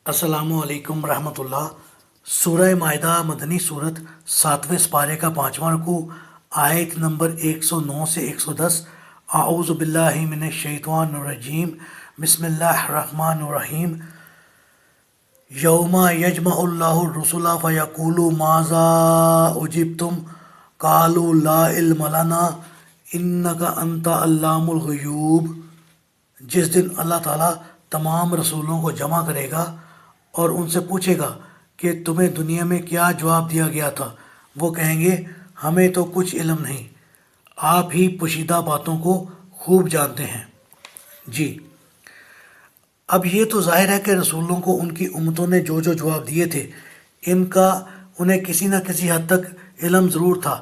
السلام علیکم ورحمۃ اللہ۔ سورہ مائدہ مدنی صورت 7ویں سپارے کا 5واں رکوع، آیت نمبر 109 سے 110۔ اعوذ باللہ من الشیطان الرجیم، بسم اللہ الرحمن الرحیم۔ یوم یجمع اللہ الرسل فیقول ماذا اجبتم قالوا لا علم لنا انک انت علام الغیوب۔ جس دن اللہ تعالیٰ تمام رسولوں کو جمع کرے گا اور ان سے پوچھے گا کہ تمہیں دنیا میں کیا جواب دیا گیا تھا، وہ کہیں گے ہمیں تو کچھ علم نہیں، آپ ہی پوشیدہ باتوں کو خوب جانتے ہیں۔ جی، اب یہ تو ظاہر ہے کہ رسولوں کو ان کی امتوں نے جو جواب دیے تھے ان کا انہیں کسی نہ کسی حد تک علم ضرور تھا،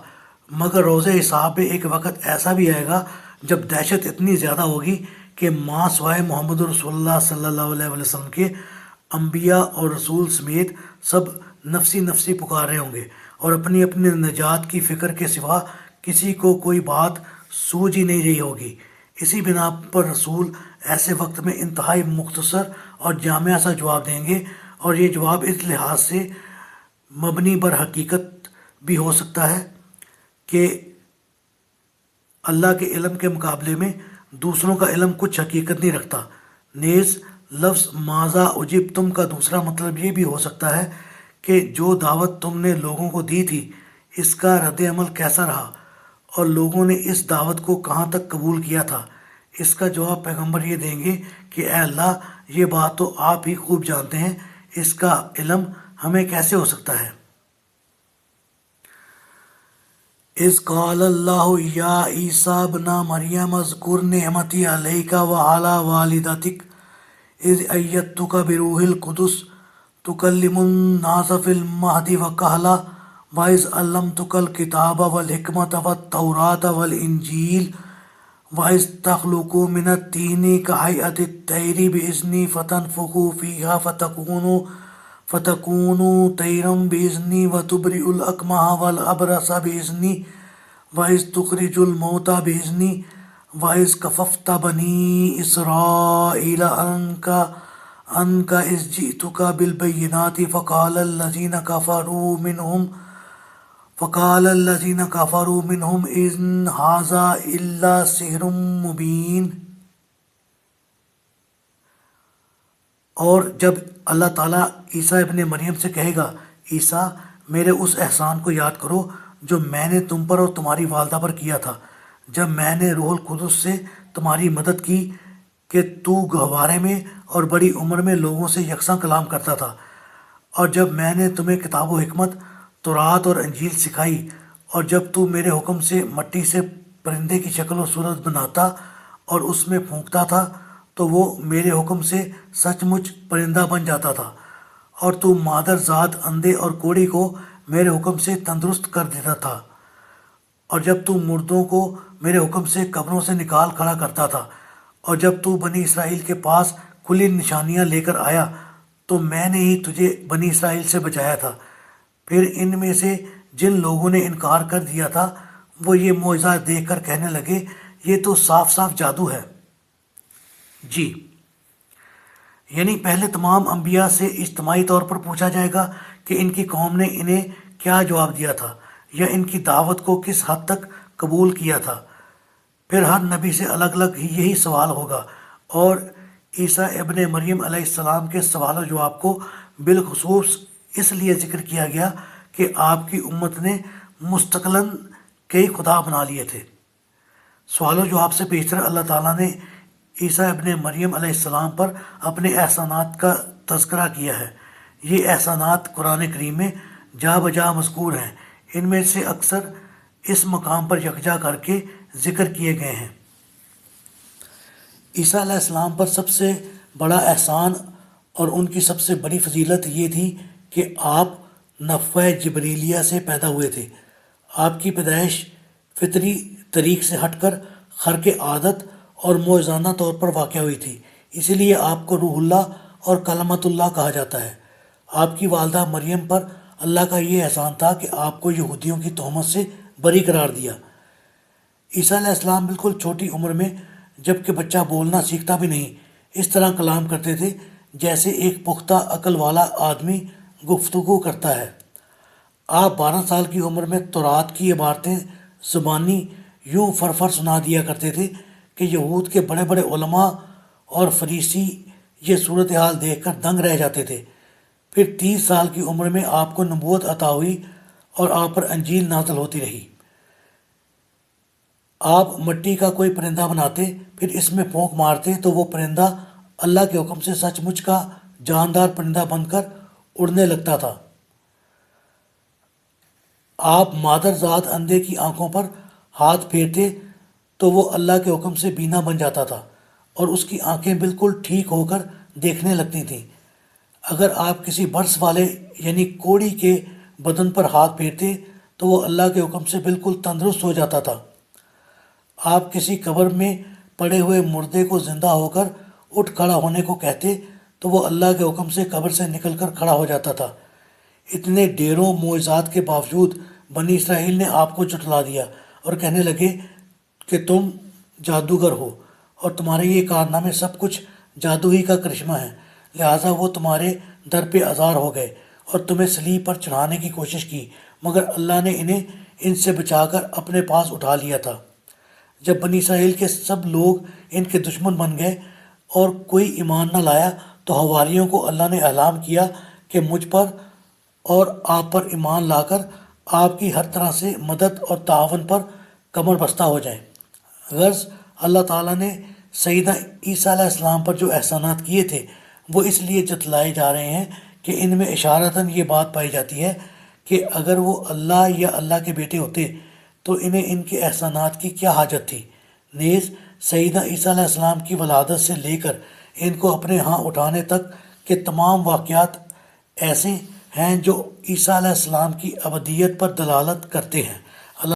مگر روز حساب میں ایک وقت ایسا بھی آئے گا جب دہشت اتنی زیادہ ہوگی کہ ماں سوائے محمد رسول اللہ صلی اللہ علیہ وسلم کے انبیاء اور رسول سمیت سب نفسی نفسی پکار رہے ہوں گے اور اپنی اپنی نجات کی فکر کے سوا کسی کو کوئی بات سوجھ ہی نہیں رہی ہوگی۔ اسی بنا پر رسول ایسے وقت میں انتہائی مختصر اور جامع سا جواب دیں گے، اور یہ جواب اس لحاظ سے مبنی بر حقیقت بھی ہو سکتا ہے کہ اللہ کے علم کے مقابلے میں دوسروں کا علم کچھ حقیقت نہیں رکھتا۔ نیز لفظ ماذا اجبتم کا دوسرا مطلب یہ بھی ہو سکتا ہے کہ جو دعوت تم نے لوگوں کو دی تھی اس کا رد عمل کیسا رہا اور لوگوں نے اس دعوت کو کہاں تک قبول کیا تھا۔ اس کا جواب پیغمبر یہ دیں گے کہ اے اللہ، یہ بات تو آپ ہی خوب جانتے ہیں، اس کا علم ہمیں کیسے ہو سکتا ہے۔ اذ قال اللہ یا عیسیٰ ابن مریم اذکر نعمتی علیک وعلی والدتک اذ ایدتک بروح القدس تکلم الناس فی المہد وکہلا وَإِذْ عَلَّمْتُكَ الْكِتَابَ وَالْحِكْمَةَ وَالتَّوْرَاةَ وَالْإِنْجِيلَ وَإِذْ تَخْلُقُ مِنَ الطِّينِ كَهَيْئَةِ الطَّيْرِ بِإِذْنِي فَتَنفُخُ فِيهَا فَتَكُونُ طَيْرًا بِإِذْنِي وَتُبْرِئُ الْأَكْمَحَ وَالْأَبْرَصَ بِإِذْنِي وَإِذْ تُخْرِجُ الْمَوْتَى بِإِذْنِي وَإِذْ كَفَفْتُ بَنِي إِسْرَائِيلَ عنك إذ جئتك بالبينات فقال الذين كفروا منهم إن هذا إلا سحر مبين۔ اور جب اللہ تعالیٰ عیسیٰ ابن مریم سے کہے گا، عیسیٰ میرے اس احسان کو یاد کرو جو میں نے تم پر اور تمہاری والدہ پر کیا تھا، جب میں نے روح القدس سے تمہاری مدد کی کہ تو گہوارے میں اور بڑی عمر میں لوگوں سے یکساں کلام کرتا تھا، اور جب میں نے تمہیں کتاب و حکمت، تورات اور انجیل سکھائی، اور جب تو میرے حکم سے مٹی سے پرندے کی شکل و صورت بناتا اور اس میں پھونکتا تھا تو وہ میرے حکم سے سچ مچ پرندہ بن جاتا تھا، اور تو مادر ذات اندھے اور کوڑی کو میرے حکم سے تندرست کر دیتا تھا، اور جب تو مردوں کو میرے حکم سے قبروں سے نکال کھڑا کرتا تھا، اور جب تو بنی اسرائیل کے پاس کھلی نشانیاں لے کر آیا تو میں نے ہی تجھے بنی اسرائیل سے بچایا تھا۔ پھر ان میں سے جن لوگوں نے انکار کر دیا تھا وہ یہ معجزہ دیکھ کر کہنے لگے یہ تو صاف صاف جادو ہے۔ جی، یعنی پہلے تمام انبیاء سے اجتماعی طور پر پوچھا جائے گا کہ ان کی قوم نے انہیں کیا جواب دیا تھا یا ان کی دعوت کو کس حد تک قبول کیا تھا۔ پھر ہر نبی سے الگ الگ یہی سوال ہوگا، اور عیسیٰ ابن مریم علیہ السلام کے سوال و جواب کو بالخصوص اس لیے ذکر کیا گیا کہ آپ کی امت نے مستقلاً کئی خدا بنا لیے تھے۔ سوال و جواب سے بیشتر اللہ تعالیٰ نے عیسیٰ ابن مریم علیہ السلام پر اپنے احسانات کا تذکرہ کیا ہے۔ یہ احسانات قرآن کریم میں جا بجا مذکور ہیں، ان میں سے اکثر اس مقام پر یکجا کر کے ذکر کیے گئے ہیں۔ عیسیٰ علیہ السلام پر سب سے بڑا احسان اور ان کی سب سے بڑی فضیلت یہ تھی کہ آپ نفع جبریلیہ سے پیدا ہوئے تھے۔ آپ کی پیدائش فطری طریق سے ہٹ کر خرق عادت اور معجزانہ طور پر واقع ہوئی تھی، اسی لیے آپ کو روح اللہ اور کلمۃ اللہ کہا جاتا ہے۔ آپ کی والدہ مریم پر اللہ کا یہ احسان تھا کہ آپ کو یہودیوں کی تہمت سے بری قرار دیا۔ عیسیٰ علیہ السلام بالکل چھوٹی عمر میں جب کہ بچہ بولنا سیکھتا بھی نہیں، اس طرح کلام کرتے تھے جیسے ایک پختہ عقل والا آدمی گفتگو کرتا ہے۔ آپ 12 سال کی عمر میں تورات کی عبارتیں زبانی یوں فرفر سنا دیا کرتے تھے کہ یہود کے بڑے بڑے علماء اور فریسی یہ صورتحال دیکھ کر دنگ رہ جاتے تھے۔ پھر 30 سال کی عمر میں آپ کو نبوت عطا ہوئی اور آپ پر انجیل نازل ہوتی رہی۔ آپ مٹی کا کوئی پرندہ بناتے، پھر اس میں پھونک مارتے تو وہ پرندہ اللہ کے حکم سے سچ مچ کا جاندار پرندہ بن کر اڑنے لگتا تھا۔ آپ مادر ذات اندھے کی آنکھوں پر ہاتھ پھیرتے تو وہ اللہ کے حکم سے بینا بن جاتا تھا اور اس کی آنکھیں بالکل ٹھیک ہو کر دیکھنے لگتی تھیں۔ اگر آپ کسی برس والے یعنی کوڑی کے بدن پر ہاتھ پھیرتے تو وہ اللہ کے حکم سے بالکل تندرست ہو جاتا تھا۔ آپ کسی قبر میں پڑے ہوئے مردے کو زندہ ہو کر اٹھ کھڑا ہونے کو کہتے تو وہ اللہ کے حکم سے قبر سے نکل کر کھڑا ہو جاتا تھا۔ اتنے ڈھیروں معجزات کے باوجود بنی اسرائیل نے آپ کو جھٹلا دیا اور کہنے لگے کہ تم جادوگر ہو اور تمہارے یہ کارنامے سب کچھ جادو ہی کا کرشمہ ہے، لہٰذا وہ تمہارے در پہ آزار ہو گئے اور تمہیں صلیب پر چڑھانے کی کوشش کی، مگر اللہ نے انہیں ان سے بچا کر اپنے پاس اٹھا لیا تھا۔ جب بنی اسرائیل کے سب لوگ ان کے دشمن بن گئے اور کوئی ایمان نہ لایا تو حواریوں کو اللہ نے اعلان کیا کہ مجھ پر اور آپ پر ایمان لا کر آپ کی ہر طرح سے مدد اور تعاون پر کمر بستہ ہو جائیں۔ غرض اللہ تعالیٰ نے سیدنا عیسیٰ علیہ السلام پر جو احسانات کیے تھے وہ اس لیے جتلائے جا رہے ہیں کہ ان میں اشارتاً یہ بات پائی جاتی ہے کہ اگر وہ اللہ یا اللہ کے بیٹے ہوتے تو انہیں ان کے احسانات کی کیا حاجت تھی۔ نیز سیدنا عیسیٰ علیہ السلام کی ولادت سے لے کر ان کو اپنے ہاں اٹھانے تک کے تمام واقعات ایسے ہیں جو عیسیٰ علیہ السلام کی ابدیت پر دلالت کرتے ہیں۔